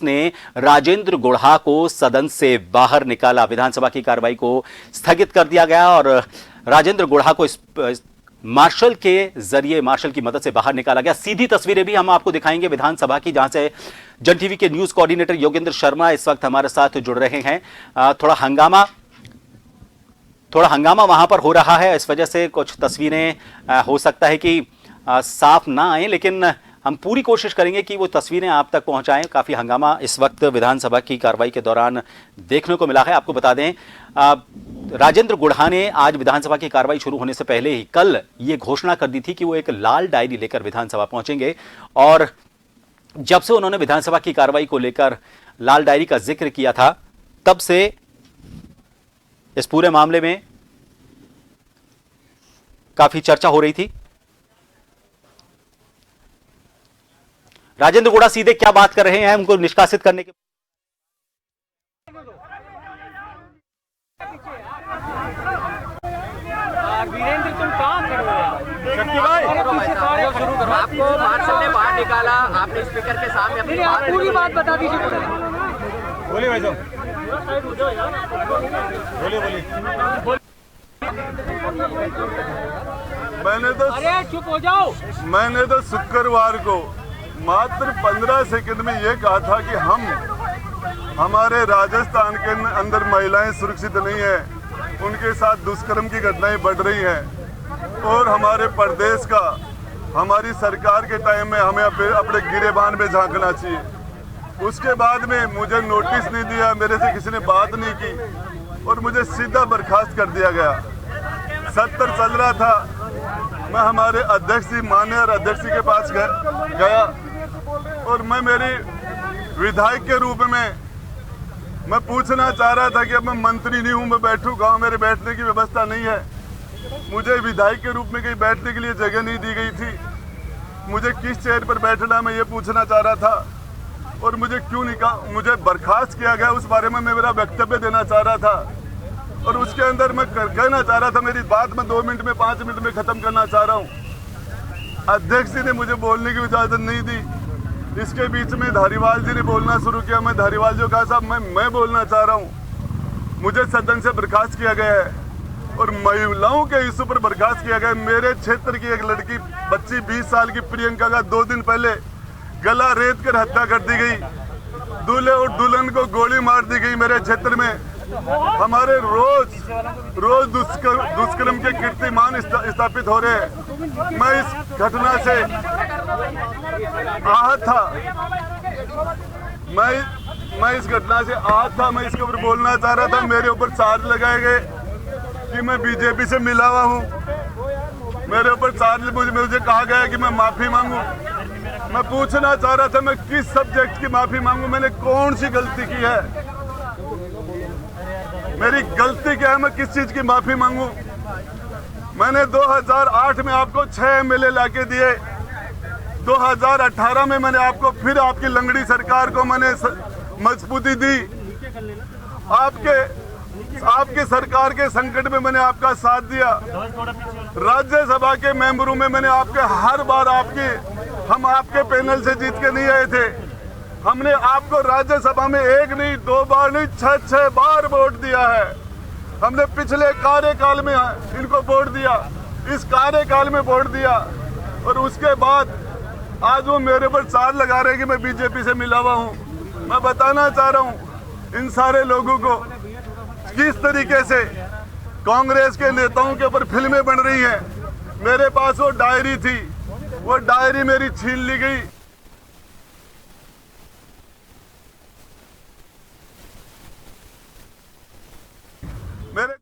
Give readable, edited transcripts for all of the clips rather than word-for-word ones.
ने राजेंद्र गुढ़ा को सदन से बाहर निकाला। विधानसभा की कार्रवाई को स्थगित कर दिया गया और राजेंद्र गुढ़ा को मार्शल के जरिए, मार्शल की मदद से बाहर निकाला गया। सीधी तस्वीरें भी हम आपको दिखाएंगे विधानसभा की, जहां से जन टीवी के न्यूज कोऑर्डिनेटर योगेंद्र शर्मा इस वक्त हमारे साथ जुड़ रहे हैं। थोड़ा हंगामा वहां पर हो रहा है, इस वजह से कुछ तस्वीरें हो सकता है कि साफ ना आए, लेकिन हम पूरी कोशिश करेंगे कि वो तस्वीरें आप तक पहुंचाएं। काफी हंगामा इस वक्त विधानसभा की कार्रवाई के दौरान देखने को मिला है। आपको बता दें, राजेंद्र गुढ़ा ने आज विधानसभा की कार्रवाई शुरू होने से पहले ही कल ये घोषणा कर दी थी कि वो एक लाल डायरी लेकर विधानसभा पहुंचेंगे, और जब से उन्होंने विधानसभा की कार्रवाई को लेकर लाल डायरी का जिक्र किया था, तब से इस पूरे मामले में काफी चर्चा हो रही थी। राजेंद्र गुढ़ा सीधे क्या बात कर रहे हैं उनको निष्कासित करने के? वीरेंद्र, तुम कहां खड़े हो? आपको मार्शल ने बाहर निकाला, आपने स्पीकर के सामने अपनी पूरी बात बता दीजिए। बोलिए भाई साहब, बोलिए। अरे चुप हो जाओ। मैंने तो शुक्रवार को मात्र 15 सेकंड में ये कहा था कि हमारे राजस्थान के अंदर महिलाएं सुरक्षित नहीं है, उनके साथ दुष्कर्म की घटनाएं बढ़ रही हैं, और हमारे प्रदेश का, हमारी सरकार के टाइम में हमें अपने गिरेबान में झांकना चाहिए। उसके बाद में मुझे नोटिस नहीं दिया, मेरे से किसी ने बात नहीं की और मुझे सीधा बर्खास्त कर दिया गया। सत्र चल रहा था, मैं हमारे अध्यक्ष जी, माननीय अध्यक्ष जी के पास गया और मैं मेरी विधायक के रूप में मैं पूछना चाह रहा था कि अब मैं मंत्री नहीं हूं, मैं बैठूं कहां, मेरे बैठने की व्यवस्था नहीं है। मुझे विधायक के रूप में कहीं बैठने के लिए जगह नहीं दी गई थी। मुझे किस चेयर पर बैठना, मैं ये पूछना चाह रहा था, और मुझे क्यों मुझे बर्खास्त किया गया, उस बारे में मैं मेरा वक्तव्य देना चाह रहा था। और उसके अंदर मैं कहना चाह रहा था, मेरी बात मैं 2 मिनट में, 5 मिनट में खत्म करना चाह रहा हूँ। अध्यक्ष जी ने मुझे बोलने की इजाजत नहीं दी। इसके बीच में धारीवाल जी ने बोलना शुरू किया। मैं धारीवाल जी को कहा, साहब मैं बोलना चाह रहा हूँ। मुझे सदन से बर्खास्त किया गया है और महिलाओं के इशू पर बर्खास्त किया गया है। मेरे क्षेत्र की एक लड़की, बच्ची 20 साल की प्रियंका का 2 दिन पहले गला रेत कर हत्या कर दी गई। दूल्हे और दुल्हन को गोली मार दी गई मेरे क्षेत्र में। हमारे रोज दुष्कर्म के कीर्तिमान स्थापित हो रहे हैं। मैं इस घटना से आहत था, मैं इस घटना से आहत था। मैं इसके ऊपर बोलना चाह रहा था। मेरे ऊपर चार्ज लगाए गए कि मैं बीजेपी से मिला हुआ हूँ। मेरे ऊपर चार्ज, मुझे कहा गया कि मैं माफी मांगू। मैं पूछना चाह रहा था, मैं किस सब्जेक्ट की माफी मांगू? मैंने कौन सी गलती की है? मेरी गलती क्या है? मैं किस चीज की माफी मांगू? मैंने 2008 में आपको 6 MLA लाके दिए। 2018 में मैंने आपको फिर आपकी लंगड़ी सरकार को मैंने मजबूती दी। आपके सरकार के संकट में मैंने आपका साथ दिया। राज्यसभा के मेंबरों में मैंने हर बार हम आपके पैनल से जीत के नहीं आए थे। हमने आपको राज्यसभा में 1 नहीं, 2 बार नहीं, 6 बार वोट दिया है। हमने पिछले कार्यकाल में इनको वोट दिया, इस कार्यकाल में वोट दिया, और उसके बाद आज वो मेरे पर चार्ज लगा रहे हैं कि मैं बीजेपी से मिला हुआ हूँ। मैं बताना चाह रहा हूँ इन सारे लोगों को, किस तरीके से कांग्रेस के नेताओं के ऊपर फिल्में बन रही हैं। मेरे पास वो डायरी थी, वो डायरी मेरी छीन ली गई। मेरे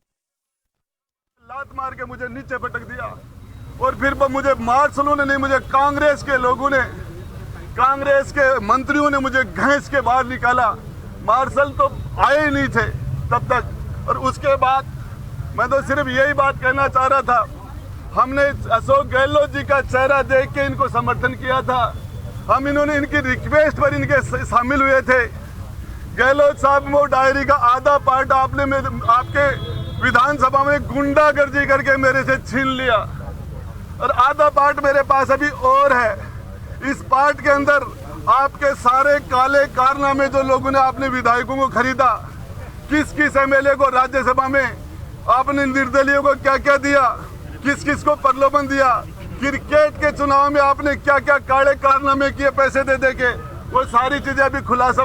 लात मार के मुझे नीचे पटक दिया, और फिर मुझे मार्शलों ने नहीं, मुझे कांग्रेस के लोगों ने, कांग्रेस के मंत्रियों ने मुझे घसीट के बाहर निकाला। मार्शल तो आए ही नहीं थे तब तक। और उसके बाद मैं तो सिर्फ यही बात कहना चाह रहा था, हमने अशोक गहलोत जी का चेहरा देख के इनको समर्थन किया था। इन्होंने इनकी रिक्वेस्ट पर इनके शामिल हुए थे। गहलोत साहब, वो डायरी का आधा पार्ट आपके विधानसभा में गुंडागर्दी करके मेरे से छीन लिया, और आधा पार्ट मेरे पास अभी और है। इस पार्ट के अंदर आपके सारे काले कारनामे जो लोगों ने आपने विधायकों को खरीदा, किस किस एमएलए को राज्यसभा में आपने निर्दलीयों को क्या क्या दिया, किस किस को प्रलोभन दिया, क्रिकेट के चुनाव में आपने क्या क्या काले कारनामे किए पैसे दे के, वो सारी चीजें अभी खुलासा